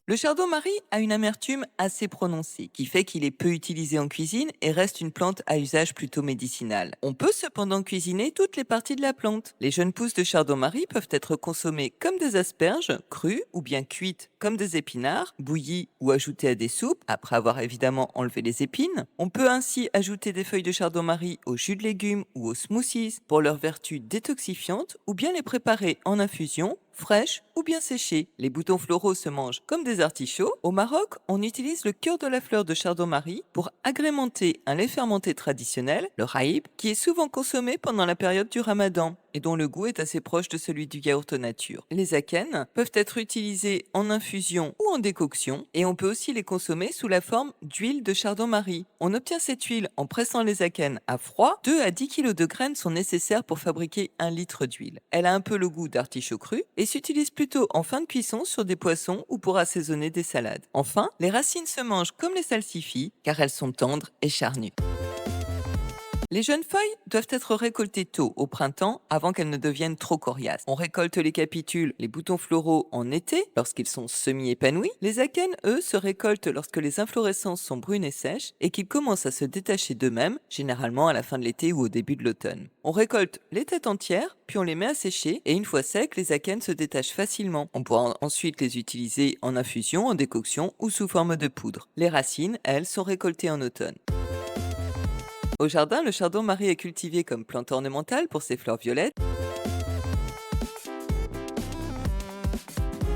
Le chardon-marie a une amertume assez prononcée, qui fait qu'il est peu utilisé en cuisine et reste une plante à usage plutôt médicinal. On peut cependant cuisiner toutes les parties de la plante. Les jeunes pousses de chardon-marie peuvent être consommées comme des asperges, crues ou bien cuites comme des épinards, bouillies ou ajoutées à des soupes, après avoir évidemment enlevé les épines. On peut ainsi ajouter des feuilles de chardon-marie au jus de légumes ou aux smoothies pour leurs vertus détoxifiantes ou bien les préparer en infusion fraîches ou bien séchées. Les boutons floraux se mangent comme des artichauts. Au Maroc, on utilise le cœur de la fleur de chardon-marie pour agrémenter un lait fermenté traditionnel, le raïb, qui est souvent consommé pendant la période du ramadan et dont le goût est assez proche de celui du yaourt nature. Les akènes peuvent être utilisés en infusion ou en décoction et on peut aussi les consommer sous la forme d'huile de chardon-marie. On obtient cette huile en pressant les akènes à froid. 2 à 10 kg de graines sont nécessaires pour fabriquer 1 litre d'huile. Elle a un peu le goût d'artichaut cru et s'utilise plutôt en fin de cuisson sur des poissons ou pour assaisonner des salades. Enfin, les racines se mangent comme les salsifis car elles sont tendres et charnues. Les jeunes feuilles doivent être récoltées tôt, au printemps, avant qu'elles ne deviennent trop coriaces. On récolte les capitules, les boutons floraux en été, lorsqu'ils sont semi-épanouis. Les akènes, eux, se récoltent lorsque les inflorescences sont brunes et sèches et qu'ils commencent à se détacher d'eux-mêmes, généralement à la fin de l'été ou au début de l'automne. On récolte les têtes entières, puis on les met à sécher et une fois secs, les akènes se détachent facilement. On pourra ensuite les utiliser en infusion, en décoction ou sous forme de poudre. Les racines, elles, sont récoltées en automne. Au jardin, le chardon-marie est cultivé comme plante ornementale pour ses fleurs violettes.